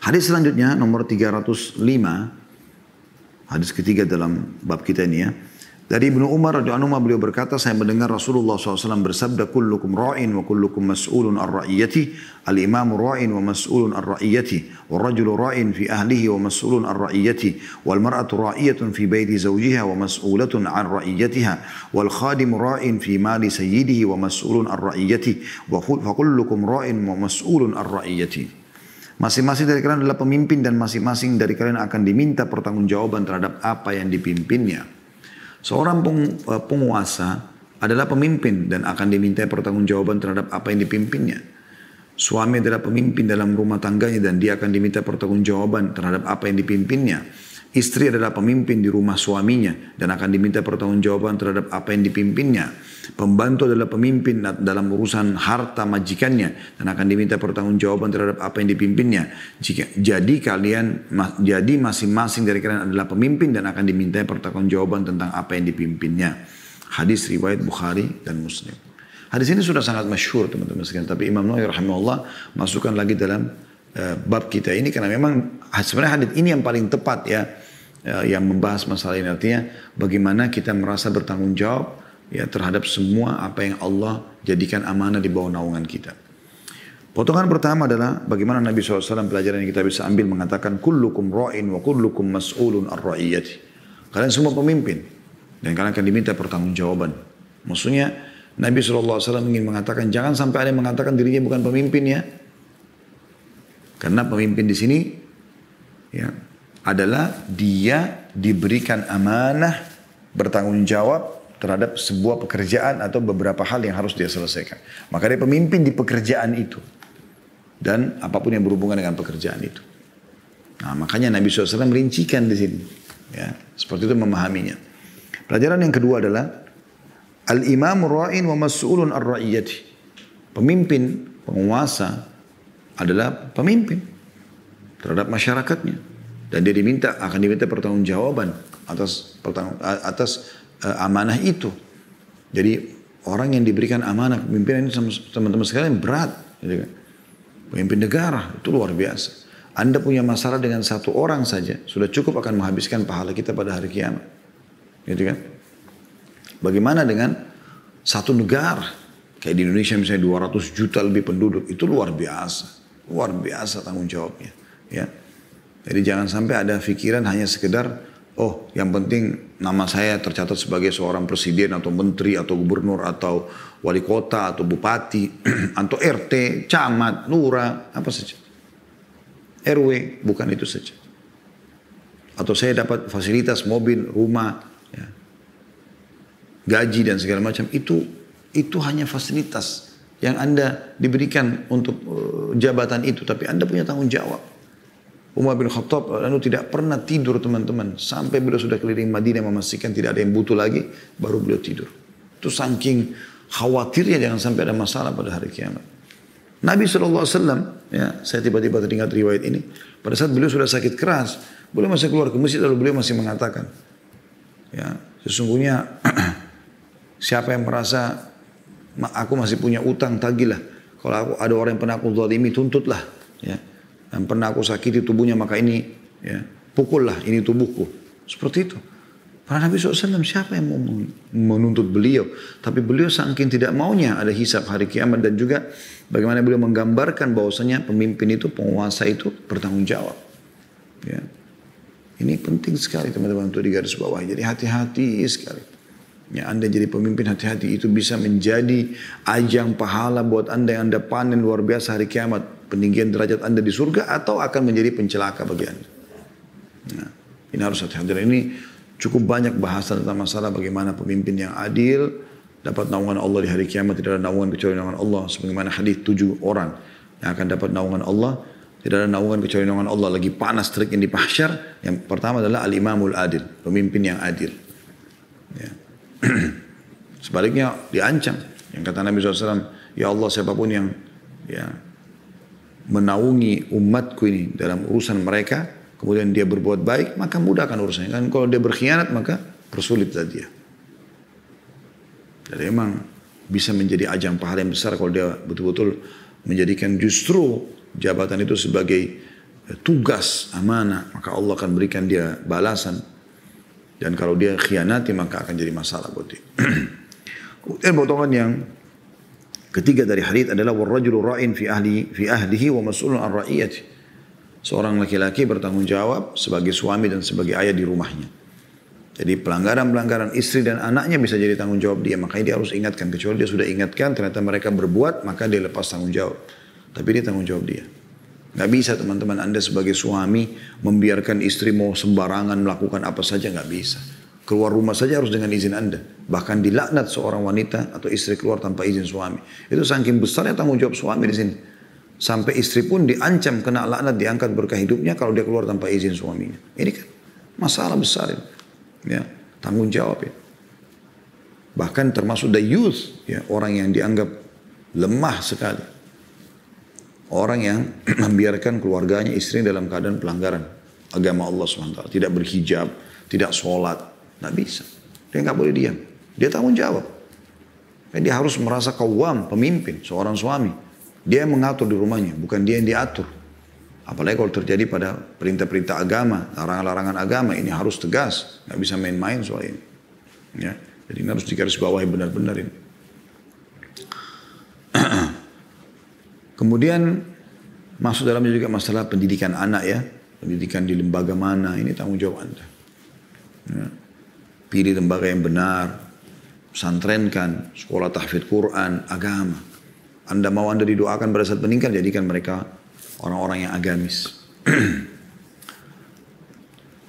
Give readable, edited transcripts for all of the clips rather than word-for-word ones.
Hadis selanjutnya nomor 305, hadis ketiga dalam bab kita ini ya. Dari Ibnu Umar radhiyallahu anhu beliau berkata, saya mendengar Rasulullah SAW bersabda, kullukum ra'in wa kullukum mas'ulun ar ra'iyati, al-imamu ra'in wa mas'ulun ar ra'iyati, wal rajulu ra'in fi ahlihi wa mas'ulun ar ra'iyati, wal mar'atu ra'iyatun fi baiti zawjiha wa mas'ulatun an ra'iyatiha, wal khadimu ra'in fi mali sayyidihi wa mas'ulun ar ra'iyati, wa kullukum ra'in wa mas'ulun ar ra'iyati. Masing-masing dari kalian adalah pemimpin dan masing-masing dari kalian akan diminta pertanggungjawaban terhadap apa yang dipimpinnya. Seorang penguasa adalah pemimpin dan akan diminta pertanggungjawaban terhadap apa yang dipimpinnya. Suami adalah pemimpin dalam rumah tangganya dan dia akan diminta pertanggungjawaban terhadap apa yang dipimpinnya. Istri adalah pemimpin di rumah suaminya dan akan diminta pertanggungjawaban terhadap apa yang dipimpinnya. Pembantu adalah pemimpin dalam urusan harta majikannya dan akan diminta pertanggungjawaban terhadap apa yang dipimpinnya. Jadi masing-masing dari kalian adalah pemimpin dan akan diminta pertanggungjawaban tentang apa yang dipimpinnya. Hadis riwayat Bukhari dan Muslim. Hadis ini sudah sangat masyhur teman-teman sekalian, tapi Imam Nawawi rahimahullah masukkan lagi dalam bab kita ini karena memang sebenarnya hadis ini yang paling tepat ya, yang membahas masalah ini, artinya bagaimana kita merasa bertanggung jawab ya terhadap semua apa yang Allah jadikan amanah di bawah naungan kita. Potongan pertama adalah bagaimana Nabi SAW, pelajaran yang kita bisa ambil, mengatakan kullukum ra'in wa kullukum mas'ulun ar-ra'iyati. Kalian semua pemimpin dan kalian akan diminta pertanggungjawaban. Maksudnya Nabi SAW ingin mengatakan jangan sampai ada yang mengatakan dirinya bukan pemimpin ya. Karena pemimpin di sini ya adalah dia diberikan amanah bertanggung jawab terhadap sebuah pekerjaan atau beberapa hal yang harus dia selesaikan. Maka dia pemimpin di pekerjaan itu dan apapun yang berhubungan dengan pekerjaan itu. Nah, makanya Nabi SAW merincikan di sini. Ya, seperti itu memahaminya. Pelajaran yang kedua adalah al-imamu ra'in wa mas'ulun ar-ra'iyati. Pemimpin, penguasa adalah pemimpin terhadap masyarakatnya dan dia akan diminta pertanggungjawaban atas amanah itu. Jadi orang yang diberikan amanah kepemimpinan ini teman-teman sekalian berat, gitu kan? Pemimpin negara itu luar biasa. Anda punya masalah dengan satu orang saja sudah cukup akan menghabiskan pahala kita pada hari kiamat, gitu kan? Bagaimana dengan satu negara kayak di Indonesia misalnya 200 juta lebih penduduk, itu luar biasa. Luar biasa tanggung jawabnya. Ya. Jadi jangan sampai ada pikiran hanya sekedar, oh yang penting nama saya tercatat sebagai seorang presiden atau menteri atau gubernur atau wali kota atau bupati atau RT, camat, lurah, apa saja. RW, bukan itu saja. Atau saya dapat fasilitas mobil, rumah, ya. Gaji dan segala macam, itu hanya fasilitas yang Anda diberikan untuk jabatan itu, tapi Anda punya tanggung jawab. Umar bin Khattab tidak pernah tidur teman-teman, sampai beliau sudah keliling Madinah memastikan tidak ada yang butuh lagi, baru beliau tidur. Itu saking khawatirnya jangan sampai ada masalah pada hari kiamat. Nabi SAW, ya, saya tiba-tiba teringat riwayat ini, pada saat beliau sudah sakit keras, beliau masih keluar ke masjid lalu beliau masih mengatakan, ya, sesungguhnya siapa yang merasa aku masih punya utang, tagihlah. Kalau ada orang yang pernah aku zalimi, tuntutlah. Ya. Dan pernah aku sakiti tubuhnya, maka ini ya, pukullah, ini tubuhku. Seperti itu. Para Nabi SAW siapa yang mau menuntut beliau? Tapi beliau saking tidak maunya ada hisab hari kiamat dan juga bagaimana beliau menggambarkan bahwasanya pemimpin itu, penguasa itu bertanggung jawab. Ya. Ini penting sekali teman-teman untuk digaris bawah. Jadi hati-hati sekali. Ya, Anda jadi pemimpin, hati-hati, itu bisa menjadi ajang pahala buat Anda yang Anda panen luar biasa hari kiamat, peninggian derajat Anda di surga, atau akan menjadi pencelaka bagi Anda. Nah, ini harus hati-hati. Ini cukup banyak bahasan tentang masalah bagaimana pemimpin yang adil dapat naungan Allah di hari kiamat. Tidak ada naungan kecuali naungan Allah, sebagaimana hadis 7 orang yang akan dapat naungan Allah. Tidak ada naungan kecuali naungan Allah. Lagi panas terik yang di mahsyar. Yang pertama adalah al-imamul adil, pemimpin yang adil. Ya. Sebaliknya diancam. Yang kata Nabi SAW, ya Allah, siapapun yang ya, menaungi umatku ini dalam urusan mereka, kemudian dia berbuat baik, maka mudahkan urusannya. Kan kalau dia berkhianat, maka persulitlah dia. Jadi memang bisa menjadi ajang pahala yang besar kalau dia betul-betul menjadikan justru jabatan itu sebagai tugas, amanah, maka Allah akan berikan dia balasan. Dan kalau dia khianati maka akan jadi masalah buat dia. Kemudian potongan yang ketiga dari hadits adalah warrajulu ra'in fi ahlihi wa mas'ulun an ra'iyati. Seorang laki-laki bertanggung jawab sebagai suami dan sebagai ayah di rumahnya. Jadi pelanggaran-pelanggaran istri dan anaknya bisa jadi tanggung jawab dia. Makanya dia harus ingatkan. Kecuali dia sudah ingatkan ternyata mereka berbuat, maka dia lepas tanggung jawab. Tapi dia tanggung jawab dia. Gak bisa teman-teman Anda sebagai suami membiarkan istri mau sembarangan melakukan apa saja, gak bisa. Keluar rumah saja harus dengan izin Anda. Bahkan dilaknat seorang wanita atau istri keluar tanpa izin suami. Itu saking besarnya tanggung jawab suami di sini. Sampai istri pun diancam kena laknat, diangkat berkah hidupnya kalau dia keluar tanpa izin suaminya. Ini kan masalah besar ini. Ya, tanggung jawab ya. Bahkan termasuk the youth, ya, orang yang dianggap lemah sekali. Orang yang membiarkan keluarganya, istri dalam keadaan pelanggaran agama Allah SWT. Tidak berhijab, tidak sholat. Tidak bisa. Dia nggak boleh diam. Dia tanggung jawab. Dia harus merasa qawwam, pemimpin, seorang suami. Dia yang mengatur di rumahnya, bukan dia yang diatur. Apalagi kalau terjadi pada perintah-perintah agama, larangan-larangan agama, ini harus tegas. Nggak bisa main-main soal ini. Ya. Jadi ini harus digarisbawahi benar-benar ini. Kemudian masuk dalamnya juga masalah pendidikan anak ya. Pendidikan di lembaga mana, ini tanggung jawab Anda. Ya. Pilih lembaga yang benar, pesantrenkan, sekolah tahfidz Quran, agama. Anda mau Anda didoakan pada saat meninggal, jadikan mereka orang-orang yang agamis.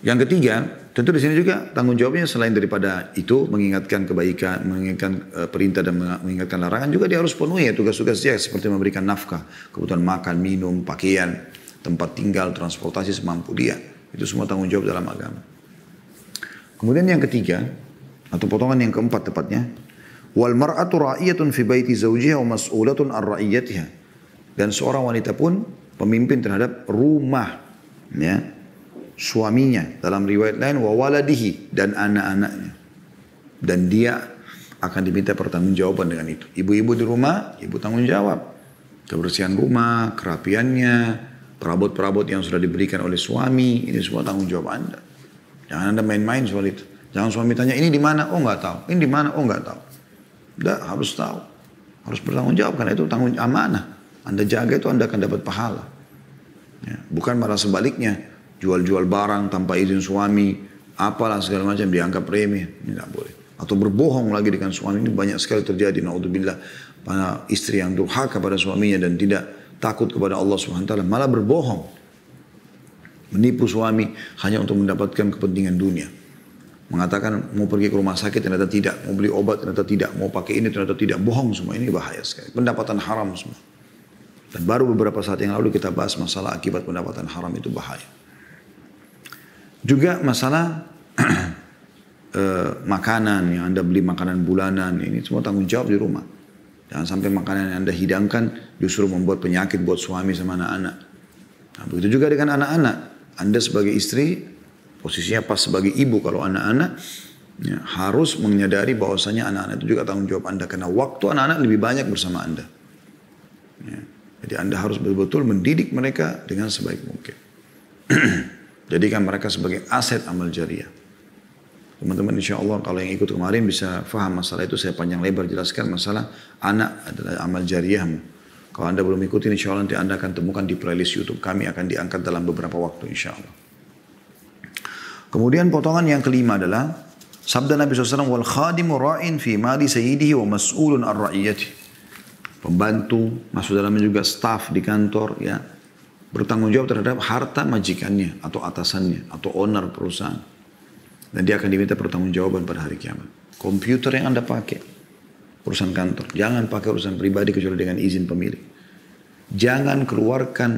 Yang ketiga, tentu di sini juga tanggung jawabnya selain daripada itu mengingatkan kebaikan, mengingatkan perintah dan mengingatkan larangan, juga dia harus penuhi ya tugas-tugas dia seperti memberikan nafkah, kebutuhan makan, minum, pakaian, tempat tinggal, transportasi semampu dia. Itu semua tanggung jawab dalam agama. Kemudian yang ketiga atau potongan yang keempat tepatnya, wal mar'atu ra'iyatun fi baiti zawjiha wa mas'ulatun an ra'iyatiha. Dan seorang wanita pun pemimpin terhadap rumah ya, suaminya, dalam riwayat lain wa waladihi, dan anak-anaknya, dan dia akan diminta pertanggungjawaban dengan itu. Ibu-ibu di rumah, ibu tanggung jawab kebersihan rumah, kerapiannya, perabot-perabot yang sudah diberikan oleh suami, ini semua tanggung jawab Anda. Jangan Anda main-main soal itu. Jangan suami tanya ini di mana, oh nggak tahu, ini di mana, oh nggak tahu. Tidak, harus tahu, harus bertanggung jawab karena itu tanggung amanah. Anda jaga itu Anda akan dapat pahala. Ya, bukan malah sebaliknya. Jual-jual barang tanpa izin suami, apalah segala macam dianggap remeh, ini tidak boleh. Atau berbohong lagi dengan suami, ini banyak sekali terjadi. Naudzubillah, para istri yang durhaka pada suaminya dan tidak takut kepada Allah SWT, malah berbohong, menipu suami hanya untuk mendapatkan kepentingan dunia. Mengatakan mau pergi ke rumah sakit ternyata tidak, mau beli obat ternyata tidak, mau pakai ini ternyata tidak, bohong semua. Ini bahaya sekali, pendapatan haram semua. Dan baru beberapa saat yang lalu kita bahas masalah akibat pendapatan haram itu bahaya. Juga masalah makanan yang Anda beli, makanan bulanan, ini semua tanggung jawab di rumah. Jangan sampai makanan yang Anda hidangkan justru membuat penyakit buat suami sama anak-anak. Nah, begitu juga dengan anak-anak. Anda sebagai istri, posisinya pas sebagai ibu kalau anak-anak, ya, harus menyadari bahwasanya anak-anak itu juga tanggung jawab Anda. Karena waktu anak-anak lebih banyak bersama Anda. Ya, jadi Anda harus betul-betul mendidik mereka dengan sebaik mungkin. Jadikan mereka sebagai aset amal jariah. Teman-teman insya Allah kalau yang ikut kemarin bisa faham masalah itu. Saya panjang lebar jelaskan masalah anak adalah amal jariahmu. Kalau Anda belum ikutin insya Allah nanti Anda akan temukan di playlist YouTube kami, akan diangkat dalam beberapa waktu insya Allah. Kemudian potongan yang kelima adalah sabda Nabi SAW, wal khadimu ra'in fi mali sayyidihi wa mas'ulun ar ra'iyati. Pembantu, masuk dalamnya juga staff di kantor ya, bertanggung jawab terhadap harta majikannya atau atasannya atau owner perusahaan. Dan dia akan diminta pertanggungjawaban pada hari kiamat. Komputer yang Anda pakai, urusan kantor. Jangan pakai urusan pribadi kecuali dengan izin pemilik. Jangan keluarkan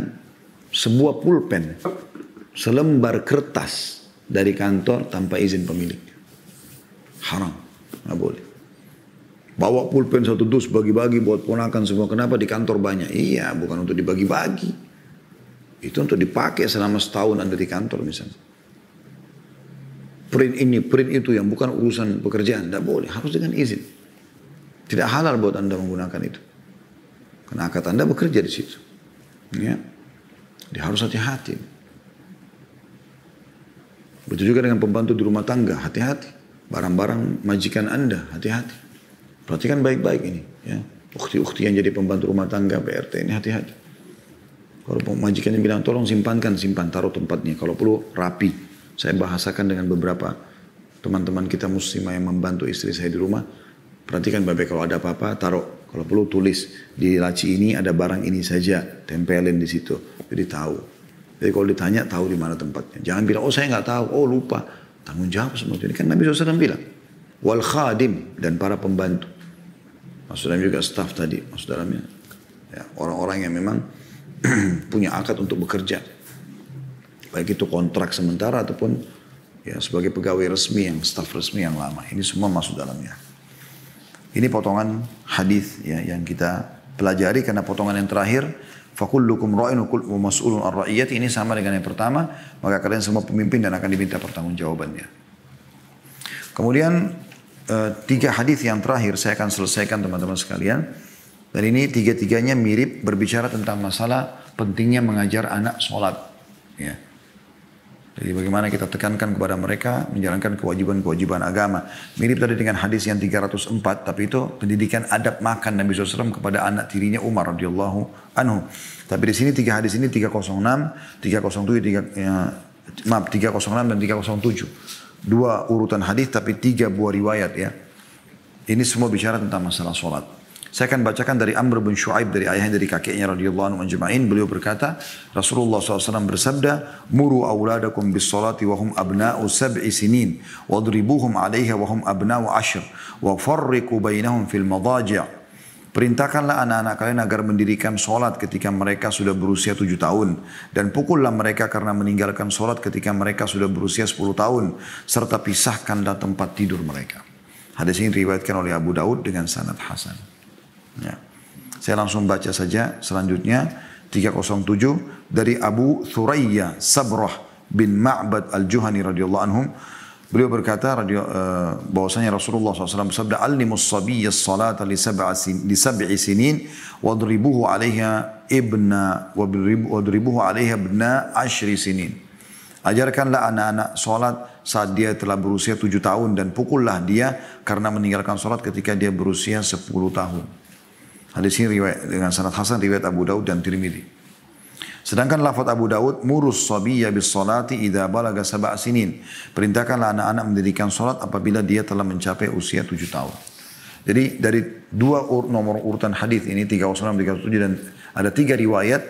sebuah pulpen, selembar kertas dari kantor tanpa izin pemilik. Haram, nggak boleh. Bawa pulpen satu dus bagi-bagi buat ponakan semua. Kenapa di kantor banyak? Iya, bukan untuk dibagi-bagi. Itu untuk dipakai selama setahun Anda di kantor misalnya. Print ini, print itu yang bukan urusan pekerjaan. Tidak boleh, harus dengan izin. Tidak halal buat Anda menggunakan itu. Karena akad Anda bekerja di situ. Ya. Dia harus hati-hati. Begitu juga dengan pembantu di rumah tangga, hati-hati. Barang-barang majikan Anda, hati-hati. Perhatikan baik-baik ini. Ya. Ukhti-ukhti yang jadi pembantu rumah tangga, PRT ini hati-hati. Kalau majikannya bilang, tolong simpan, taruh tempatnya. Kalau perlu rapi. Saya bahasakan dengan beberapa teman-teman kita muslimah yang membantu istri saya di rumah. Perhatikan baik-baik, kalau ada apa-apa, taruh. Kalau perlu tulis, di laci ini ada barang ini saja. Tempelin di situ. Jadi tahu. Jadi kalau ditanya, tahu di mana tempatnya. Jangan bilang, oh saya nggak tahu, oh lupa. Tanggung jawab semua itu. Ini kan Nabi SAW bilang. Wal khadim, dan para pembantu. Maksud dalamnya juga staff tadi. Maksud dalamnya ya, orang-orang yang memang punya akad untuk bekerja. Baik itu kontrak sementara ataupun ya sebagai pegawai resmi, yang staff resmi yang lama. Ini semua masuk dalamnya. Ini potongan hadis ya, yang kita pelajari, karena potongan yang terakhir fakullukum ra'in wa mas'ulun ar-ra'iyati, ini sama dengan yang pertama, maka kalian semua pemimpin dan akan diminta pertanggungjawabannya. Kemudian 3 hadis yang terakhir saya akan selesaikan teman-teman sekalian. Dan ini 3-3-nya mirip, berbicara tentang masalah pentingnya mengajar anak sholat. Ya. Jadi bagaimana kita tekankan kepada mereka menjalankan kewajiban-kewajiban agama. Mirip tadi dengan hadis yang 304, tapi itu pendidikan adab makan Nabi SAW kepada anak tirinya Umar radhiyallahu anhu. Tapi di sini 3 hadis ini 306, 306 dan 307. 2 urutan hadis tapi 3 buah riwayat ya. Ini semua bicara tentang masalah sholat. Saya akan bacakan dari Amr bin Shu'aib, dari ayahnya, dari kakeknya radhiyallahu anhu ajma'in. Beliau berkata, Rasulullah SAW bersabda, "Muru auladakum bis salati wa hum abna'u sab'i sinin, wadribuhum 'alaiha wa hum abna'u 'ashr, wa farriqu bainahum fil madaji'." Perintahkanlah anak-anak kalian agar mendirikan solat ketika mereka sudah berusia 7 tahun. Dan pukullah mereka karena meninggalkan solat ketika mereka sudah berusia 10 tahun. Serta pisahkanlah tempat tidur mereka. Hadis ini diriwayatkan oleh Abu Daud dengan sanad hasan. Ya. Saya langsung baca saja selanjutnya 307 dari Abu Thurayya Sabrah bin Ma'bad al-Juhani radhiyallahu anhum. Beliau berkata bahwasanya Rasulullah SAW bersabda, "Allimus sabiyya as-salata li sab'i sinin wadribuhu 'alaiha wadribuhu 'alaiha ibna 10 sinin." Ajarkanlah anak-anak salat saat dia telah berusia 7 tahun dan pukullah dia karena meninggalkan salat ketika dia berusia 10 tahun. Hadis ini riwayat dengan sanad hasan riwayat Abu Daud dan Tirmidzi. Sedangkan lafaz Abu Daud, "Murus sabiyya bis salati idza balaga 7 sinin." Perintahkanlah anak-anak mendirikan salat apabila dia telah mencapai usia 7 tahun. Jadi dari 2 nomor urutan hadis ini 306 307 dan ada 3 riwayat,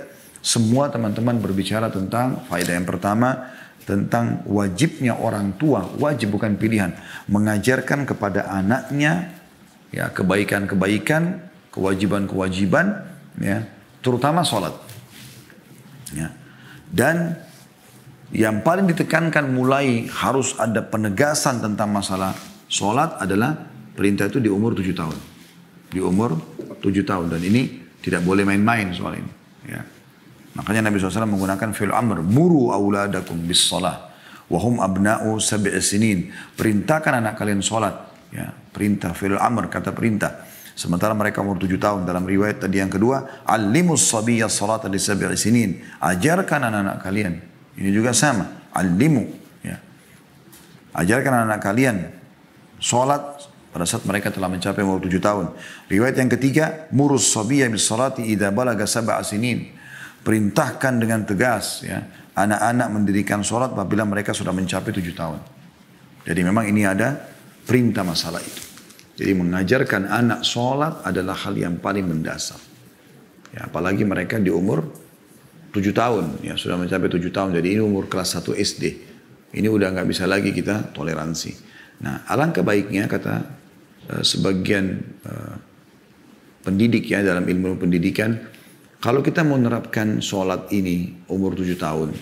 semua teman-teman berbicara tentang faedah yang pertama, tentang wajibnya orang tua, wajib bukan pilihan, mengajarkan kepada anaknya ya kebaikan-kebaikan, kewajiban-kewajiban ya, terutama salat. Ya. Dan yang paling ditekankan mulai harus ada penegasan tentang masalah salat adalah perintah itu di umur 7 tahun. Di umur 7 tahun, dan ini tidak boleh main-main soal ini ya. Makanya Nabi SAW menggunakan fi'il amr, "Muru auladakum bis salah wa hum abna'u 7 sinin." Perintahkan anak kalian salat ya. Perintah fi'il amr, kata perintah. Sementara mereka umur 7 tahun. Dalam riwayat tadi yang kedua, "Allimus sabiyya salata li 7 sinin." Ajarkan anak-anak kalian. Ini juga sama. Allimu. Ya. Ajarkan anak-anak kalian salat pada saat mereka telah mencapai umur 7 tahun. Riwayat yang ketiga, "Murus sabiyya bis salati idza balaga 7 sinin." Perintahkan dengan tegas ya, anak-anak mendirikan salat apabila mereka sudah mencapai 7 tahun. Jadi memang ini ada perintah masalah itu. Jadi mengajarkan anak sholat adalah hal yang paling mendasar. Ya, apalagi mereka di umur 7 tahun. Ya, sudah mencapai 7 tahun. Jadi ini umur kelas 1 SD. Ini udah nggak bisa lagi kita toleransi. Nah, alangkah baiknya kata sebagian pendidik ya dalam ilmu pendidikan, kalau kita mau menerapkan sholat ini umur 7 tahun,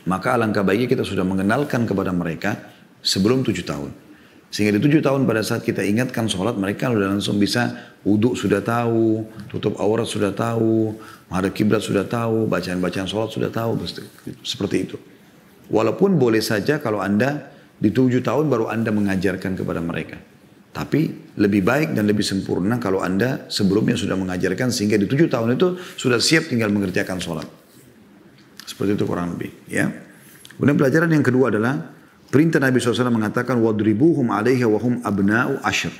maka alangkah baiknya kita sudah mengenalkan kepada mereka sebelum 7 tahun. Sehingga di 7 tahun pada saat kita ingatkan sholat, mereka sudah langsung bisa wudhu sudah tahu, tutup aurat sudah tahu, menghadap kiblat sudah tahu, bacaan-bacaan sholat sudah tahu, seperti itu. Walaupun boleh saja kalau Anda di 7 tahun baru Anda mengajarkan kepada mereka. Tapi lebih baik dan lebih sempurna kalau Anda sebelumnya sudah mengajarkan sehingga di 7 tahun itu sudah siap tinggal mengerjakan sholat. Seperti itu kurang lebih. Ya. Kemudian pelajaran yang kedua adalah perintah Nabi SAW mengatakan wadribuhum alaihi wa hum abna'u ashr.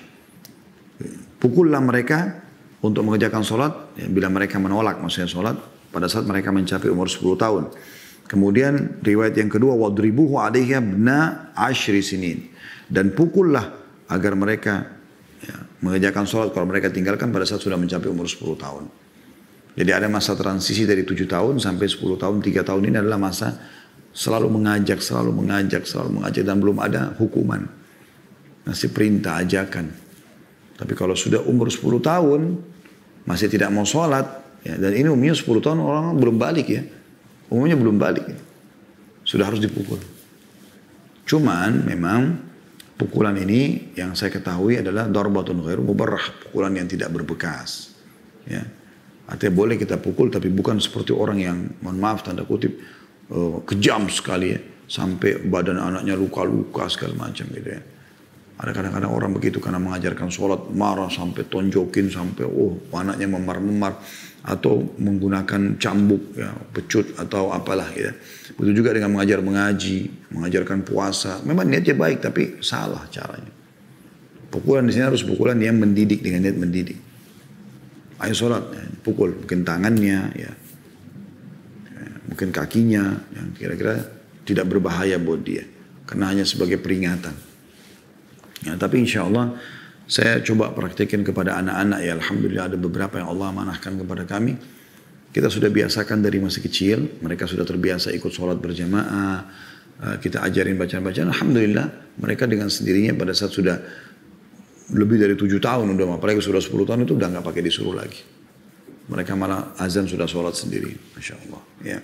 Pukullah mereka untuk mengerjakan sholat ya, bila mereka menolak maksudnya sholat pada saat mereka mencapai umur 10 tahun. Kemudian riwayat yang kedua wadribuhu alaihi abna ashri sinin, dan pukullah agar mereka ya, mengerjakan sholat kalau mereka tinggalkan pada saat sudah mencapai umur 10 tahun. Jadi ada masa transisi dari 7 tahun sampai 10 tahun, 3 tahun ini adalah masa selalu mengajak, dan belum ada hukuman. Masih perintah, ajakan. Tapi kalau sudah umur 10 tahun, masih tidak mau sholat, ya, dan ini umumnya 10 tahun orang belum balik ya. Umumnya belum balik ya. Sudah harus dipukul. Cuman memang pukulan ini yang saya ketahui adalah darbatun ghairu mubarrah, pukulan yang tidak berbekas. Ya. Artinya boleh kita pukul tapi bukan seperti orang yang, mohon maaf tanda kutip, kejam sekali ya. Sampai badan anaknya luka-luka segala macam gitu ya. Ada kadang-kadang orang begitu karena mengajarkan sholat marah sampai tonjokin sampai anaknya memar-memar atau menggunakan cambuk ya, pecut atau apalah ya. Begitu juga dengan mengaji, mengajarkan puasa. Memang niatnya baik tapi salah caranya. Pukulan di sini harus pukulan yang mendidik dengan niat mendidik. Ayo sholat, ya, pukul mungkin tangannya ya. Mungkin kakinya yang kira-kira tidak berbahaya buat dia karena hanya sebagai peringatan. Ya, tapi insya Allah saya coba praktekin kepada anak-anak ya, alhamdulillah ada beberapa yang Allah amanahkan kepada kami. Kita sudah biasakan dari masih kecil, mereka sudah terbiasa ikut sholat berjamaah, kita ajarin bacaan-bacaan, alhamdulillah mereka dengan sendirinya pada saat sudah lebih dari 7 tahun udah, apalagi sudah 10 tahun itu udah nggak pakai disuruh lagi. Mereka malah azan sudah sholat sendiri, masya Allah. Ya.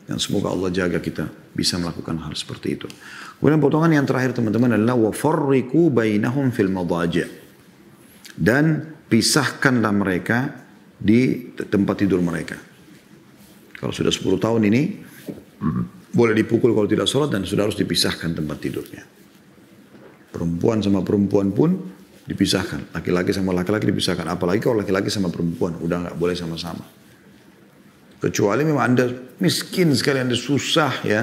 Dan semoga Allah jaga kita bisa melakukan hal seperti itu. Kemudian potongan yang terakhir teman-teman adalah wafarriqu bainahum fil madaji'. Dan pisahkanlah mereka di tempat tidur mereka. Kalau sudah 10 tahun ini boleh dipukul kalau tidak sholat dan sudah harus dipisahkan tempat tidurnya. Perempuan sama perempuan pun dipisahkan. Laki-laki sama laki-laki dipisahkan. Apalagi kalau laki-laki sama perempuan udah nggak boleh sama-sama. Kecuali memang Anda miskin sekali, Anda susah ya.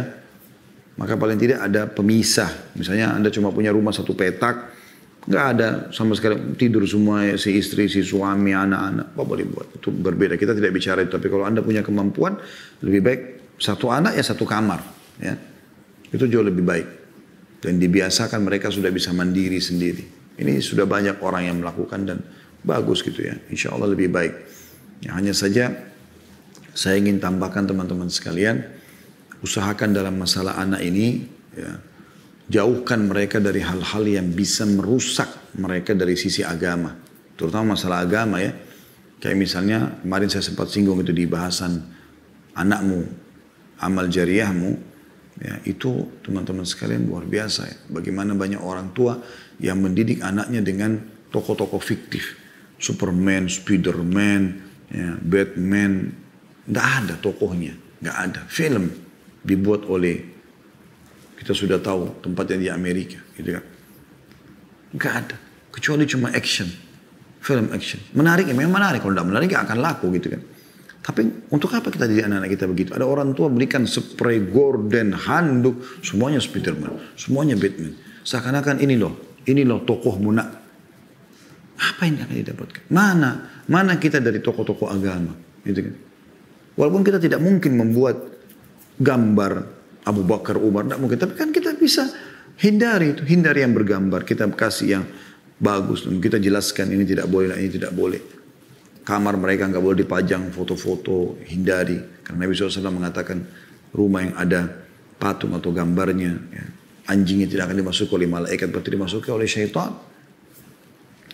Maka paling tidak ada pemisah. Misalnya Anda cuma punya rumah 1 petak. Nggak ada sama sekali tidur semua ya, si istri, si suami, anak-anak. Apa boleh buat? Itu berbeda. Kita tidak bicara itu. Tapi kalau Anda punya kemampuan, lebih baik 1 anak ya 1 kamar. Ya. Itu jauh lebih baik. Dan dibiasakan mereka sudah bisa mandiri sendiri. Ini sudah banyak orang yang melakukan dan bagus gitu ya. Insya Allah lebih baik. Ya, hanya saja saya ingin tambahkan teman-teman sekalian, usahakan dalam masalah anak ini, ya, jauhkan mereka dari hal-hal yang bisa merusak mereka dari sisi agama. Terutama masalah agama ya. Kayak misalnya, kemarin saya sempat singgung itu di bahasan anakmu, amal jariahmu, ya, itu teman-teman sekalian luar biasa ya. Bagaimana banyak orang tua yang mendidik anaknya dengan tokoh-tokoh fiktif. Superman, Spiderman, ya, Batman. Nggak ada tokohnya, nggak ada. Film dibuat oleh, kita sudah tahu tempatnya di Amerika, gitu kan. Nggak ada, kecuali cuma action, film action. Menarik ya, memang menarik. Kalau nggak menarik nggak akan laku gitu kan. Tapi untuk apa kita didik anak-anak kita begitu? Ada orang tua berikan spray gorden, handuk, semuanya Spiderman, semuanya Batman. Seakan-akan ini loh tokohmu nak. Apa yang akan didapatkan? Mana kita dari tokoh-tokoh agama, gitu kan? Walaupun kita tidak mungkin membuat gambar Abu Bakar, Umar, tidak mungkin. Tapi kan kita bisa hindari yang bergambar. Kita kasih yang bagus. Dan kita jelaskan ini tidak boleh, ini tidak boleh. Kamar mereka nggak boleh dipajang foto-foto, hindari. Karena Nabi SAW mengatakan rumah yang ada patung atau gambarnya, ya, anjingnya tidak akan dimasuki oleh malaikat, berarti dimasuki oleh syaitan.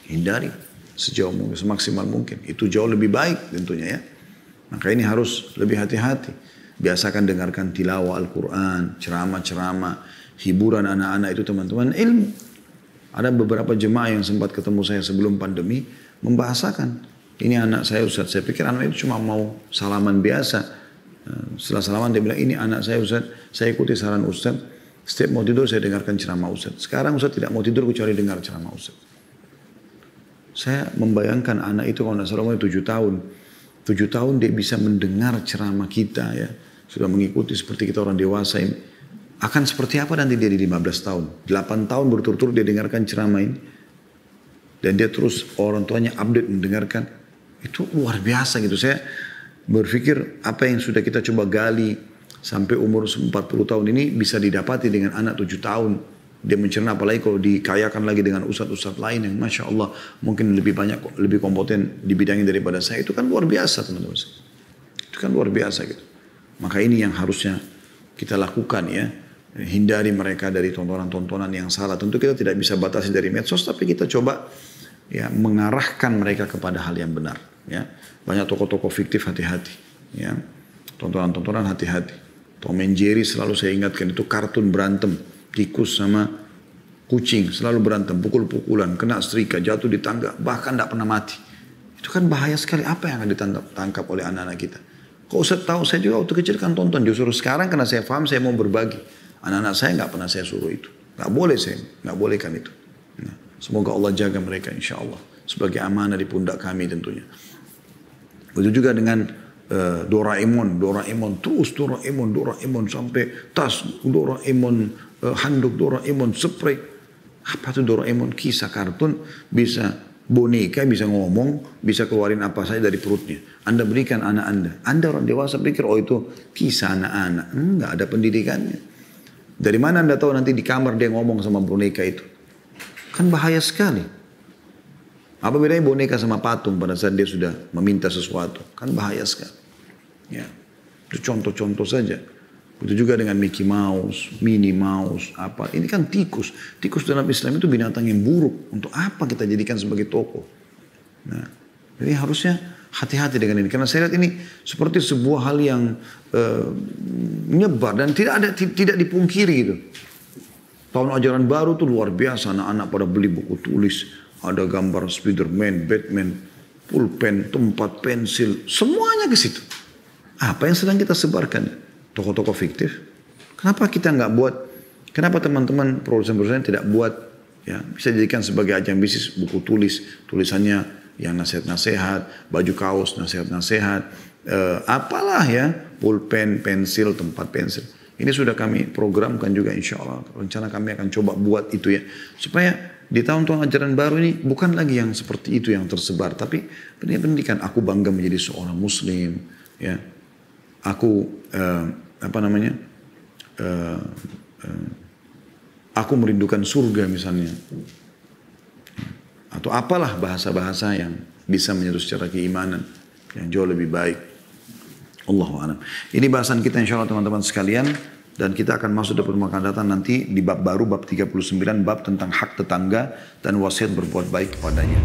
Hindari sejauh mungkin, semaksimal mungkin. Itu jauh lebih baik tentunya ya. Maka ini harus lebih hati-hati. Biasakan dengarkan tilawah Al-Quran, ceramah-ceramah, hiburan anak-anak itu teman-teman ilmu. Ada beberapa jemaah yang sempat ketemu saya sebelum pandemi, membahasakan. Ini anak saya Ustaz, saya pikir anak itu cuma mau salaman biasa. Setelah salaman dia bilang, ini anak saya Ustaz, saya ikuti saran Ustaz. Setiap mau tidur saya dengarkan ceramah Ustaz. Sekarang Ustaz tidak mau tidur kecuali dengar ceramah Ustaz. Saya membayangkan anak itu kalau tidak salah umurnya 7 tahun. 7 tahun dia bisa mendengar ceramah kita ya. sudah mengikuti seperti kita orang dewasa ini. Akan seperti apa nanti dia di 15 tahun. 8 tahun berturut-turut dia dengarkan ceramah ini. Dan dia terus orang tuanya update mendengarkan. Itu luar biasa gitu. Saya berpikir apa yang sudah kita coba gali sampai umur 40 tahun ini bisa didapati dengan anak 7 tahun. Dia mencerna, apalagi kalau dikayakan lagi dengan ustadz-ustadz lain yang Masya Allah mungkin lebih banyak, lebih kompeten di bidangnya daripada saya. Itu kan luar biasa teman-teman. Itu kan luar biasa gitu. Maka ini yang harusnya kita lakukan ya. Hindari mereka dari tontonan-tontonan yang salah. Tentu kita tidak bisa batasi dari medsos, tapi kita coba ya mengarahkan mereka kepada hal yang benar. Ya. Banyak tokoh-tokoh fiktif, hati-hati. Ya. Tontonan-tontonan hati-hati. Tom and Jerry selalu saya ingatkan, itu kartun berantem. Tikus sama kucing selalu berantem, pukul-pukulan, kena setrika, jatuh di tangga, bahkan tidak pernah mati. Itu kan bahaya sekali. Apa yang akan ditangkap oleh anak-anak kita? Kok Ustaz tahu? Saya juga waktu kecil kan tonton. Justru sekarang karena saya paham, saya mau berbagi. Anak-anak saya nggak pernah saya suruh itu. Nggak boleh saya, nggak bolehkan itu. Nah, semoga Allah jaga mereka insya Allah. Sebagai amanah di pundak kami tentunya. Begitu juga dengan Doraemon, terus Doraemon sampai tas Doraemon, handuk Doraemon, spray. Apa itu Doraemon? Kisah kartun, bisa boneka, bisa ngomong, bisa keluarin apa saja dari perutnya. Anda berikan anak Anda. Anda orang dewasa pikir, oh itu kisah anak-anak. Enggak ada pendidikannya. Dari mana Anda tahu nanti di kamar dia ngomong sama boneka itu? Kan bahaya sekali. Apa bedanya boneka sama patung pada saat dia sudah meminta sesuatu? Kan bahaya sekali. Ya, itu contoh-contoh saja. Itu juga dengan Mickey Mouse, Minnie Mouse, apa. Ini kan tikus. Tikus dalam Islam itu binatang yang buruk. Untuk apa kita jadikan sebagai tokoh? Nah, jadi harusnya hati-hati dengan ini. Karena saya lihat ini seperti sebuah hal yang menyebar dan tidak dipungkiri gitu. Tahun ajaran baru tuh luar biasa. Anak-anak pada beli buku tulis. Ada gambar Spiderman, Batman, pulpen, tempat, pensil. Semuanya ke situ. Apa yang sedang kita sebarkan? Tokoh-tokoh fiktif. Kenapa kita nggak buat? Kenapa teman-teman produsen-produsen tidak buat? Ya, bisa dijadikan sebagai ajang bisnis buku tulisannya yang nasihat-nasihat, baju kaos nasihat-nasihat, apalah ya, pulpen, pensil, tempat pensil. Ini sudah kami programkan juga insya Allah. Rencana kami akan coba buat itu ya, supaya di tahun-tahun ajaran baru ini bukan lagi yang seperti itu yang tersebar, tapi pendidikan. Aku bangga menjadi seorang Muslim, ya. Aku aku merindukan surga misalnya, atau apalah bahasa-bahasa yang bisa menyentuh secara keimanan yang jauh lebih baik. Allahu a'lam. Ini bahasan kita insya Allah teman-teman sekalian, dan kita akan masuk dalam pertemuan akan datang nanti di bab baru, bab 39, bab tentang hak tetangga dan wasiat berbuat baik kepadanya.